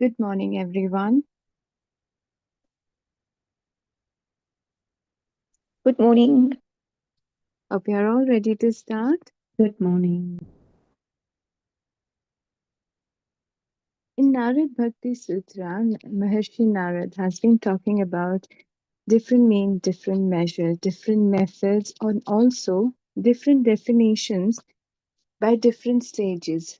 Good morning, everyone. Good morning. Hope you are all ready to start. Good morning. In Narad Bhakti Sutra, Maharshi Narad has been talking about different mean, different measures, different methods, and also different definitions by different stages.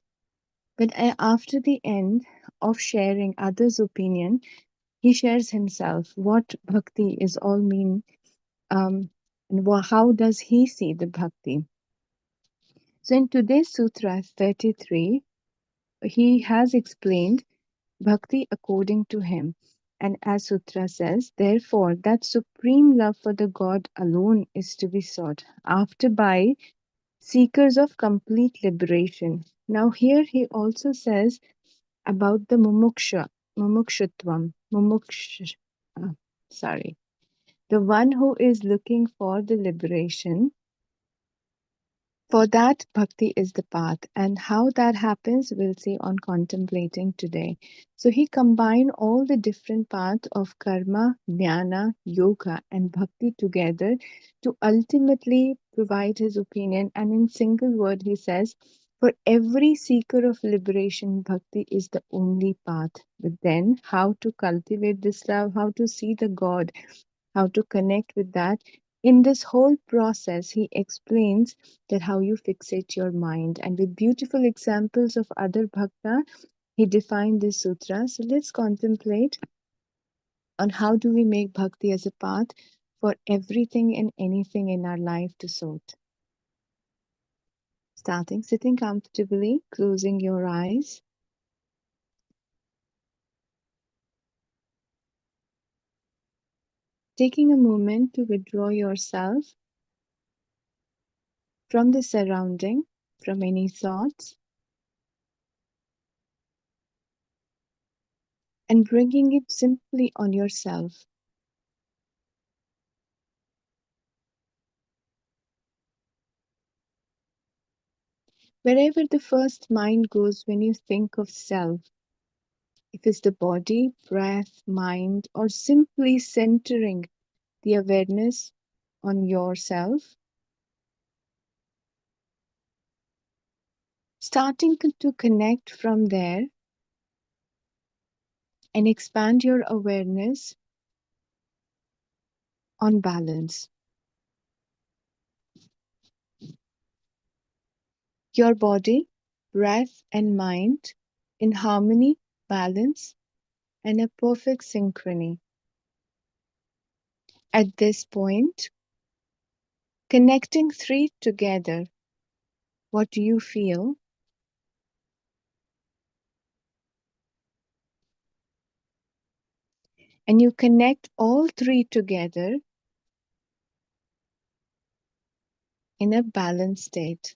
But after the end of sharing others' opinion, he shares himself what bhakti is all mean, and how does he see the bhakti. So in today's Sutra 33, he has explained bhakti according to him. And as Sutra says, therefore, that supreme love for the God alone is to be sought after by seekers of complete liberation. Now, here he also says about the mumukshutvam, uh, sorry, the one who is looking for the liberation. For that, bhakti is the path, and how that happens, we'll see on contemplating today. So he combined all the different paths of karma, jnana, yoga, and bhakti together to ultimately provide his opinion. And in single word, he says, for every seeker of liberation, bhakti is the only path. But then, how to cultivate this love, how to see the God, how to connect with that. In this whole process, he explains that how you fixate your mind. And with beautiful examples of other bhakta, he defined this sutra. So let's contemplate on how do we make bhakti as a path for everything and anything in our life to sort. Starting sitting comfortably, closing your eyes. Taking a moment to withdraw yourself from the surrounding, from any thoughts, and bringing it simply on yourself. Wherever the first mind goes when you think of self, if it's the body, breath, mind, or simply centering the awareness on yourself, starting to connect from there and expand your awareness on balance. Your body, breath, and mind in harmony, balance, and a perfect synchrony. At this point, connecting three together, what do you feel? And you connect all three together in a balanced state.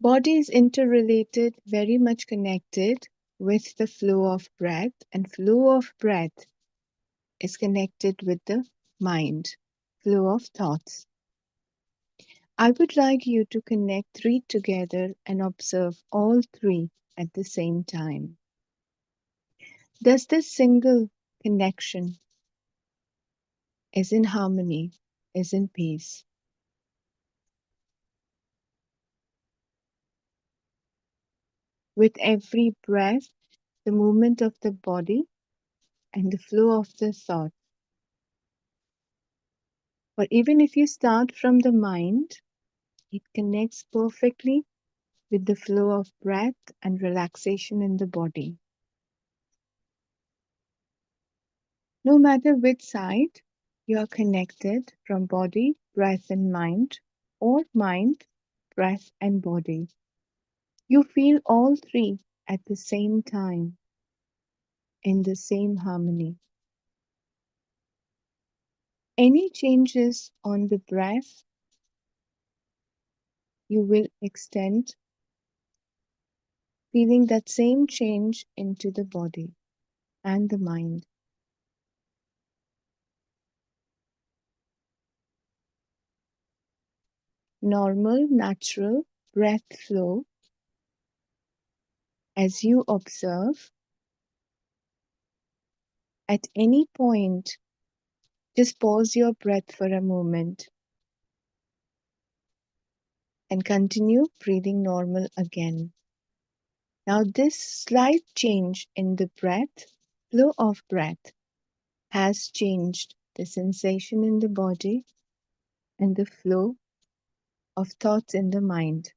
Body is interrelated, very much connected with the flow of breath, and flow of breath is connected with the mind, flow of thoughts. I would like you to connect three together and observe all three at the same time. Does this single connection is in harmony, is in peace? With every breath, the movement of the body and the flow of the thought. But even if you start from the mind, it connects perfectly with the flow of breath and relaxation in the body. No matter which side you are connected from body, breath, and mind, or mind, breath, and body, you feel all three at the same time in the same harmony. Any changes on the breath, you will extend, feeling that same change into the body and the mind. normal, natural breath flow as you observe. At any point, just pause your breath for a moment and continue breathing normal again. Now, this slight change in the breath, flow of breath, has changed the sensation in the body and the flow of thoughts in the mind.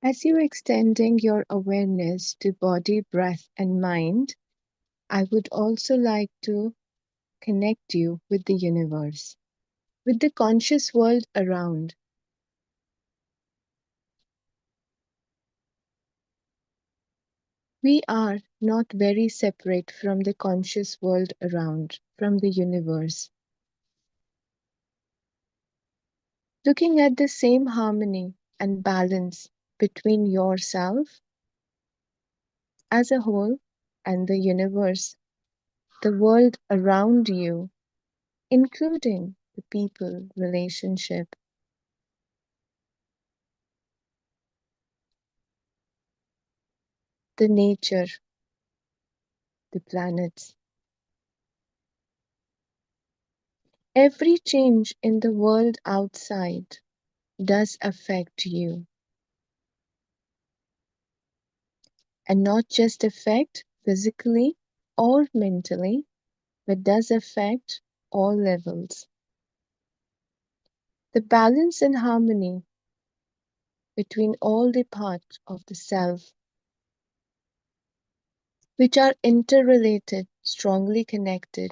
As you're extending your awareness to body, breath, and mind, I would also like to connect you with the universe, with the conscious world around. We are not very separate from the conscious world around, from the universe. Looking at the same harmony and balance between yourself as a whole and the universe, the world around you, including the people, relationship, the nature, the planets. Every change in the world outside does affect you, and not just affect physically or mentally, but does affect all levels. The balance and harmony between all the parts of the self, which are interrelated, strongly connected,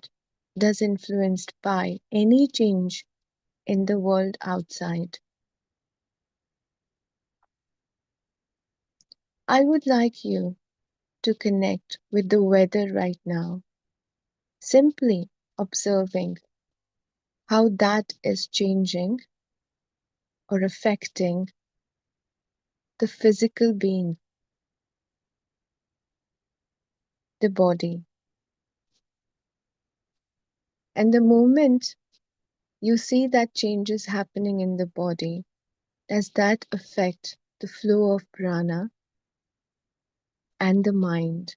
thus influenced by any change in the world outside. I would like you to connect with the weather right now, simply observing how that is changing or affecting the physical being, the body. And the moment you see that changes happening in the body, does that affect the flow of prana and the mind?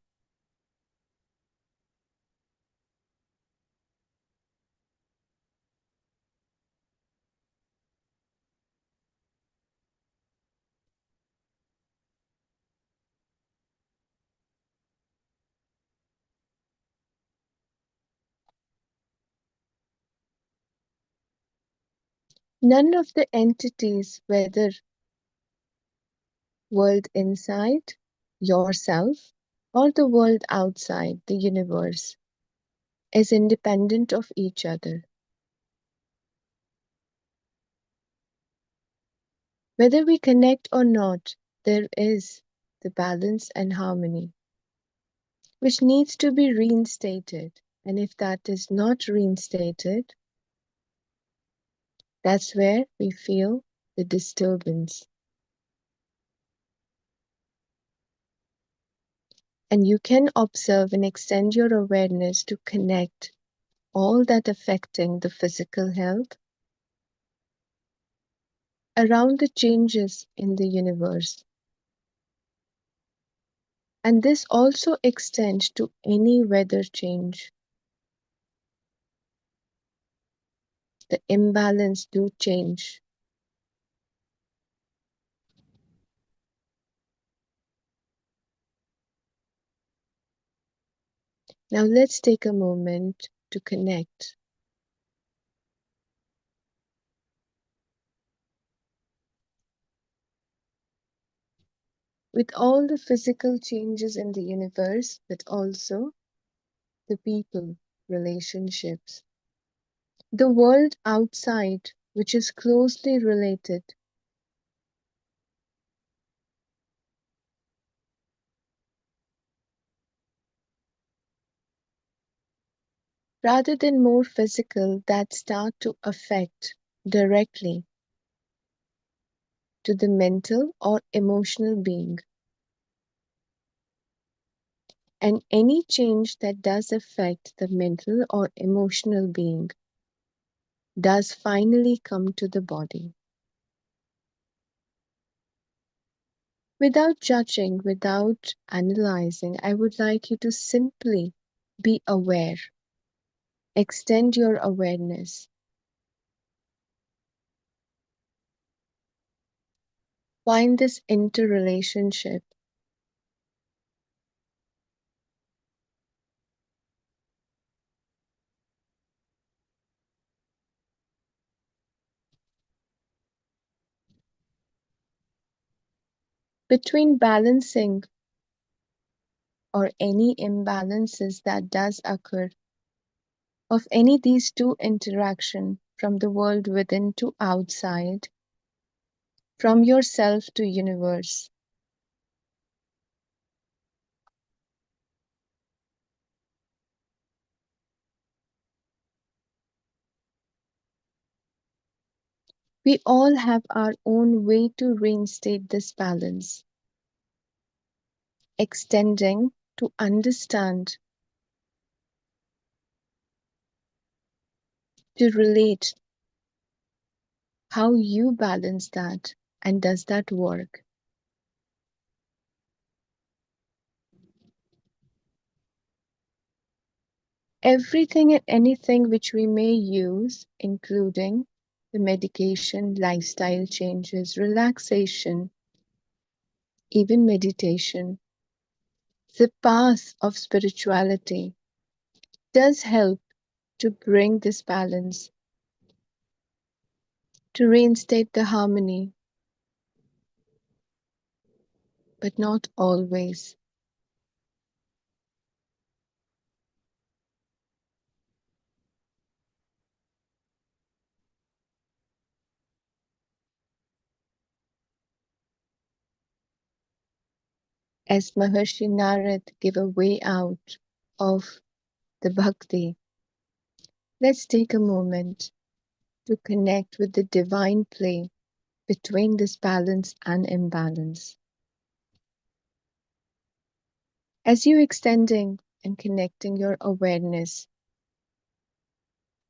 None of the entities, whether world inside yourself or the world outside the universe, is independent of each other. Whether we connect or not, there is the balance and harmony which needs to be reinstated. And if that is not reinstated, that's where we feel the disturbance. And you can observe and extend your awareness to connect all that affecting the physical health around the changes in the universe. And this also extends to any weather change. The imbalance do change. Now let's take a moment to connect with all the physical changes in the universe, but also the people, relationships, the world outside, which is closely related. Rather than more physical, that start to affect directly to the mental or emotional being. And any change that does affect the mental or emotional being does finally come to the body. Without judging, without analyzing, I would like you to simply be aware. Extend your awareness. Find this interrelationship between balancing or any imbalances that does occur of any these two interaction from the world within to outside, from yourself to universe. We all have our own way to reinstate this balance, extending to understand, to relate how you balance that and does that work. Everything and anything which we may use, including the medication, lifestyle changes, relaxation, even meditation, the path of spirituality does help to bring this balance, to reinstate the harmony, but not always. As Maharshi Narad gave a way out of the Bhakti, let's take a moment to connect with the divine play between this balance and imbalance. As you extending and connecting your awareness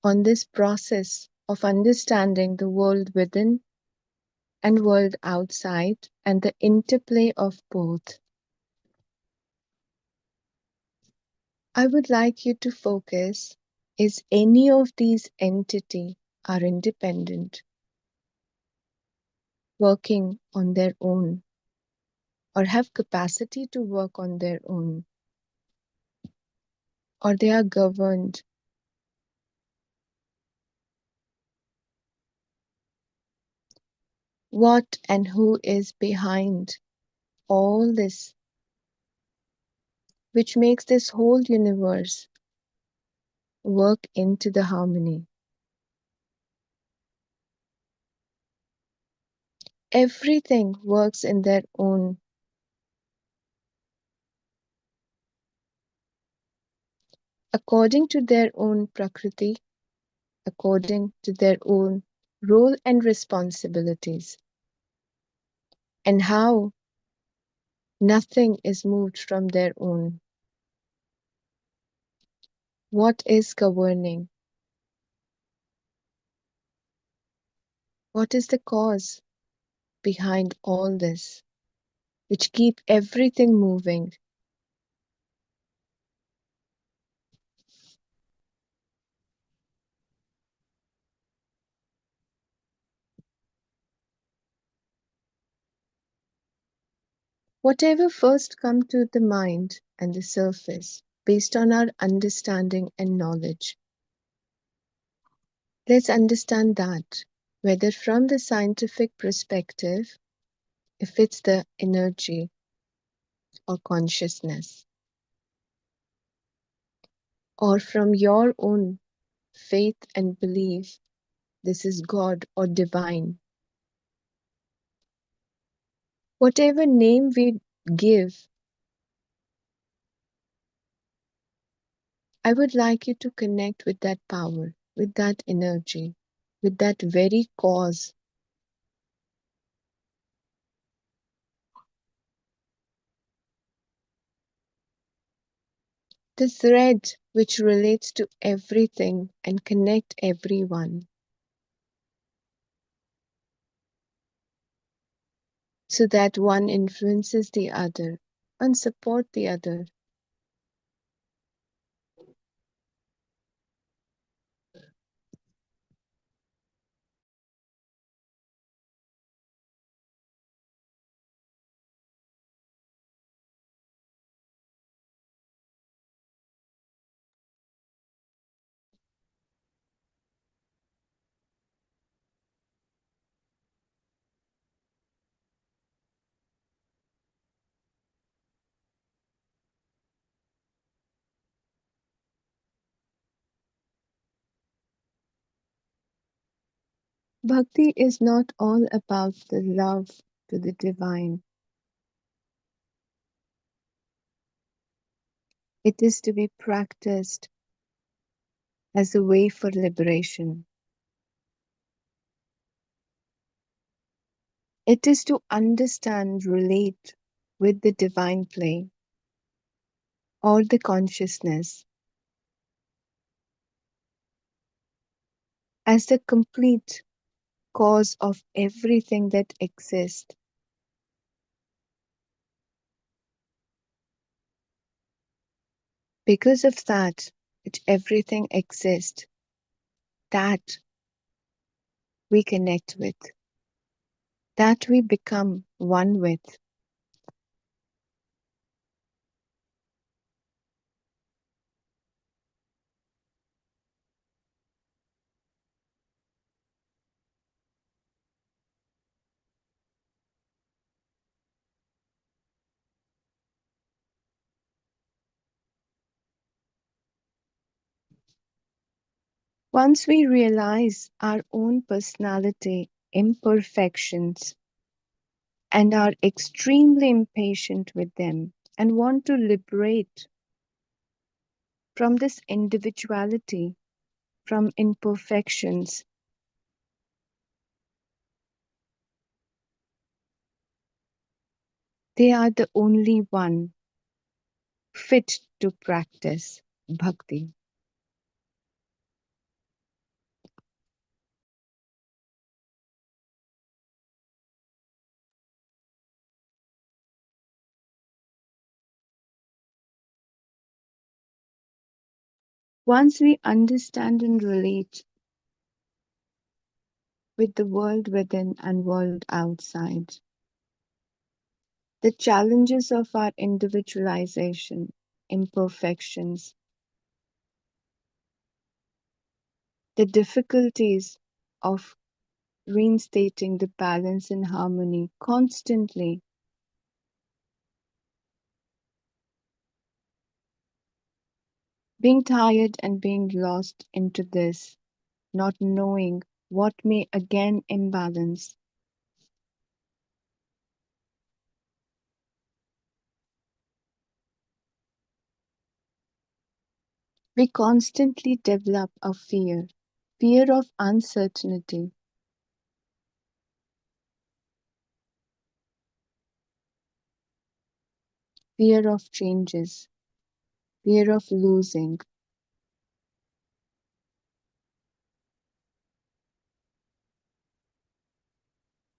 on this process of understanding the world within and world outside and the interplay of both, I would like you to focus is any of these entities are independent, working on their own, or have capacity to work on their own, or they are governed. What and who is behind all this, which makes this whole universe work into the harmony. Everything works in their own, according to their own prakriti, according to their own role and responsibilities, and how nothing is moved from their own. What is governing? What is the cause? behind all this, which keep everything moving. Whatever first come to the mind and the surface, based on our understanding and knowledge. Let's understand that, whether from the scientific perspective, if it's the energy or consciousness, or from your own faith and belief, this is God or divine. Whatever name we give, I would like you to connect with that power, with that energy, with that very cause, the thread which relates to everything and connect everyone, so that one influences the other and support the other. Bhakti is not all about the love to the divine. It is to be practiced as a way for liberation. It is to understand, relate with the divine play or the consciousness as the complete cause of everything that exists. Because of that, which everything exists, that we connect with, that we become one with. Once we realize our own personality imperfections and are extremely impatient with them and want to liberate from this individuality, from imperfections, they are the only one fit to practice bhakti. Once we understand and relate with the world within and world outside, the challenges of our individualization, imperfections, the difficulties of reinstating the balance and harmony constantly, being tired and being lost into this, not knowing what may again imbalance. We constantly develop a fear of uncertainty, fear of changes, fear of losing.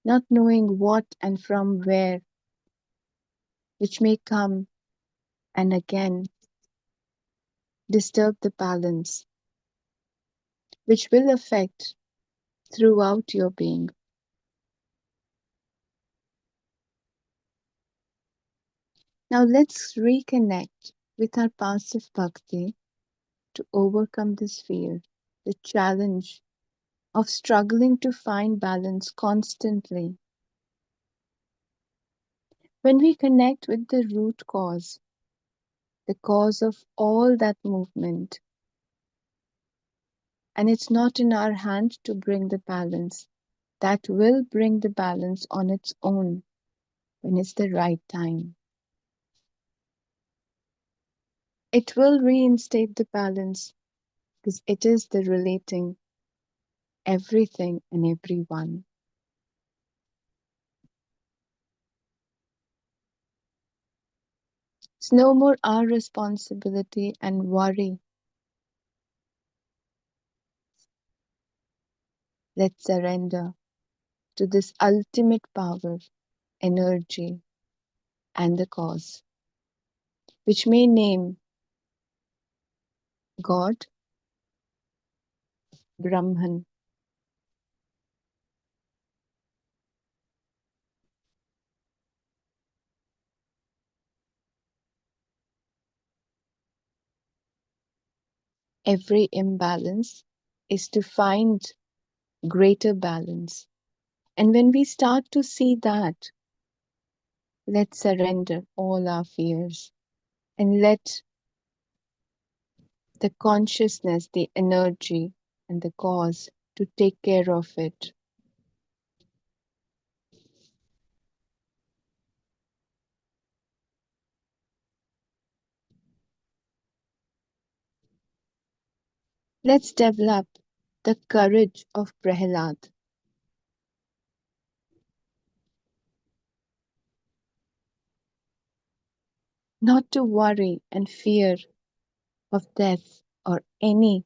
not knowing what and from where, which may come and again disturb the balance, which will affect throughout your being. Now let's reconnect with our passive bhakti to overcome this fear, the challenge of struggling to find balance constantly. When we connect with the root cause, the cause of all that movement, and it's not in our hand to bring the balance, that will bring the balance on its own when it's the right time. It will reinstate the balance because it is the relating everything and everyone. It's no more our responsibility and worry. Let's surrender to this ultimate power, energy, and the cause, which may name God, Brahman. Every imbalance is to find greater balance. And when we start to see that, let's surrender all our fears and let the consciousness, the energy, and the cause to take care of it. Let's develop the courage of Prahlad, not to worry and fear of death or any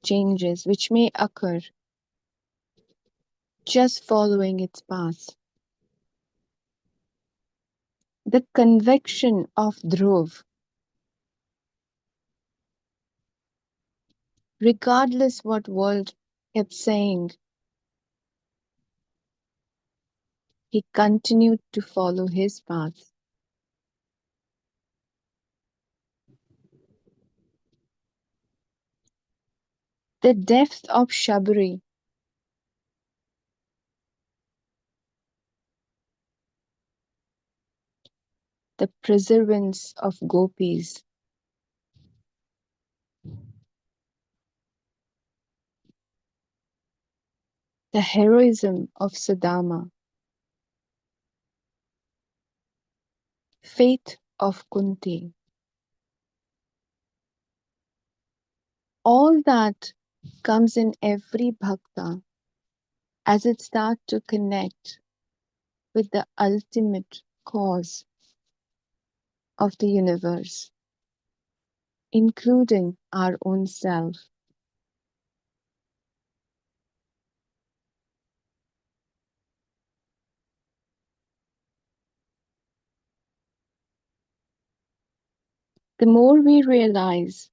changes which may occur, just following its path. The conviction of Dhruv, regardless what world kept saying, he continued to follow his path. The depth of Shabri, the perseverance of gopis, the heroism of Sudama, faith of Kunti, all that comes in every bhakta as it starts to connect with the ultimate cause of the universe, including our own self. The more we realize,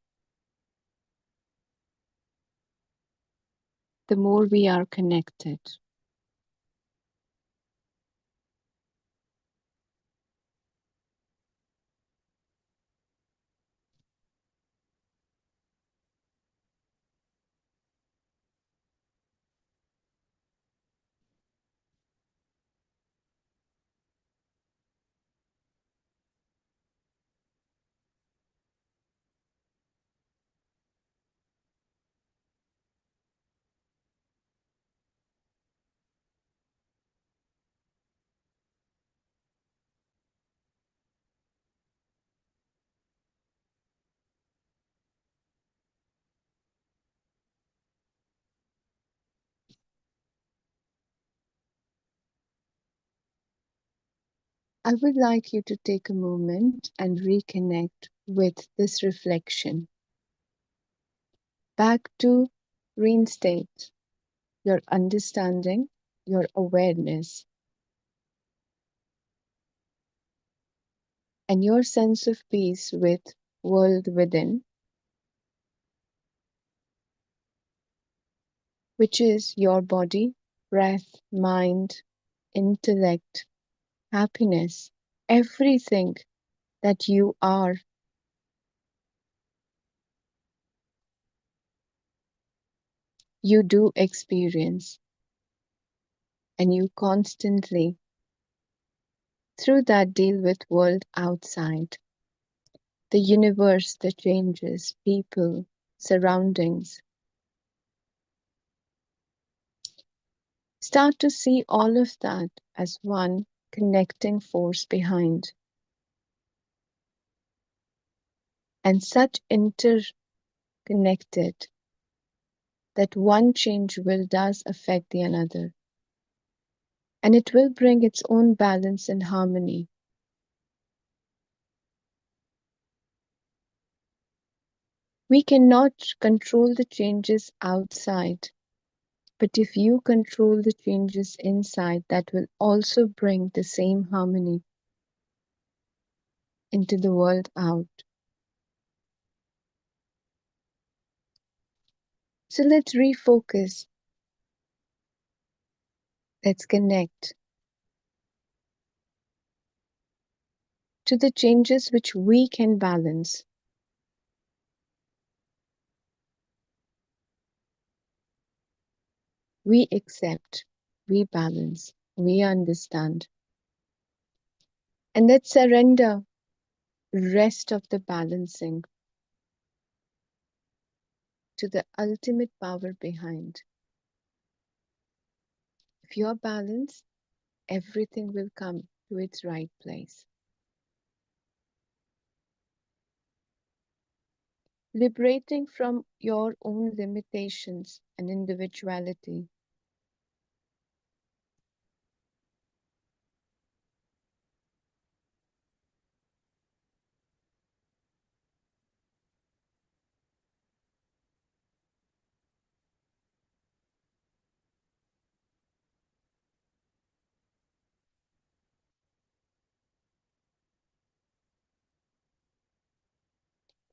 the more we are connected. I would like you to take a moment and reconnect with this reflection back to reinstate your understanding your awareness, and your sense of peace with world within, which is your body, breath, mind, intellect, happiness, everything that you are, you do experience, and you constantly, through that, deal with world outside, the universe, the changes, people, surroundings. Start to see all of that as one connecting force behind, and such interconnected that one change will does affect the another, and it will bring its own balance and harmony. We cannot control the changes outside, but if you control the changes inside, that will also bring the same harmony into the world out. So let's refocus, let's connect to the changes which we can balance. We accept, we balance, we understand. And let's surrender rest of the balancing to the ultimate power behind. If you're balanced, everything will come to its right place. Liberating from your own limitations and individuality.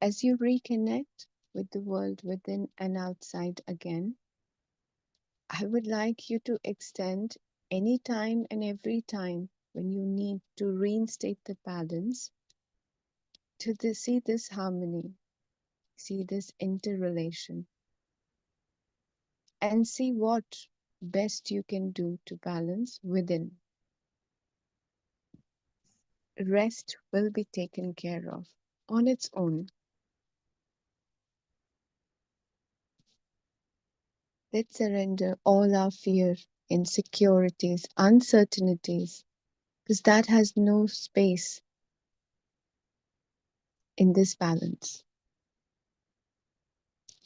As you reconnect with the world within and outside again, I would like you to extend any time and every time when you need to reinstate the balance to see this harmony, see this interrelation, and see what best you can do to balance within. Rest will be taken care of on its own. Let's surrender all our fear, insecurities, uncertainties, because that has no space in this balance.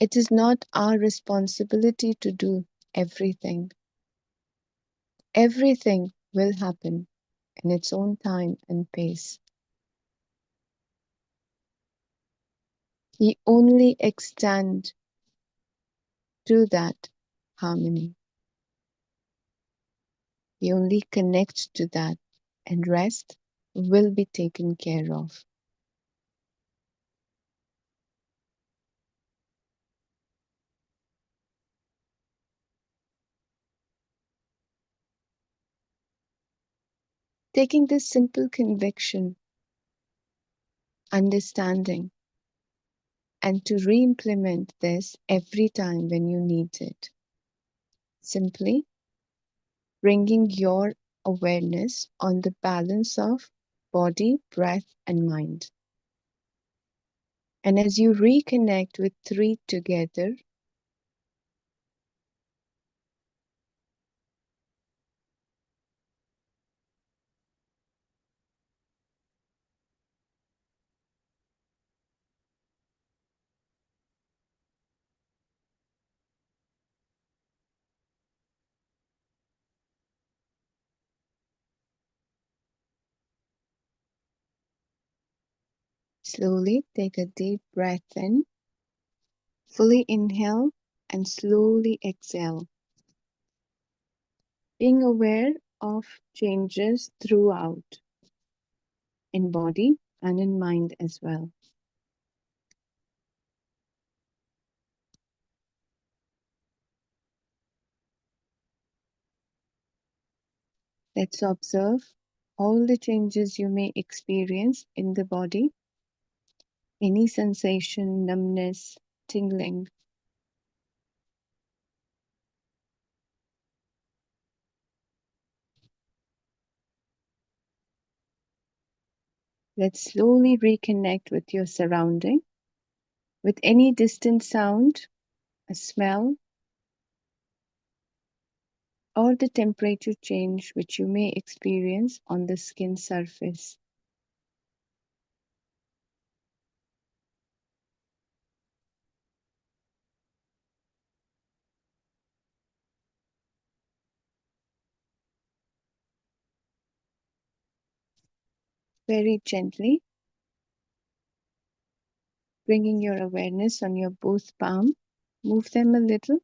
It is not our responsibility to do everything. Everything will happen in its own time and pace. We only extend to that harmony. We only connect to that, and rest will be taken care of. Taking this simple conviction, understanding, and to re implement this every time when you need it. Simply bringing your awareness on the balance of body, breath, and mind. And as you reconnect with three together, slowly take a deep breath in, fully inhale, and slowly exhale. being aware of changes throughout in body and in mind as well. Let's observe all the changes you may experience in the body, any sensation, numbness, tingling. Let's slowly reconnect with your surrounding, with any distant sound, a smell, or the temperature change which you may experience on the skin surface. Very gently, bringing your awareness on your both palm, move them a little.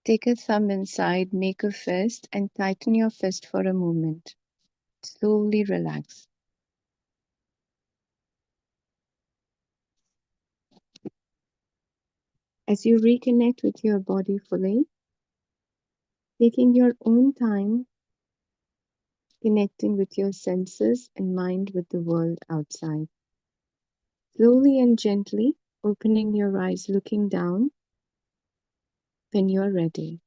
Take a thumb inside, make a fist, and tighten your fist for a moment. Slowly relax. As you reconnect with your body fully, taking your own time, connecting with your senses and mind with the world outside. Slowly and gently opening your eyes, looking down when you're ready.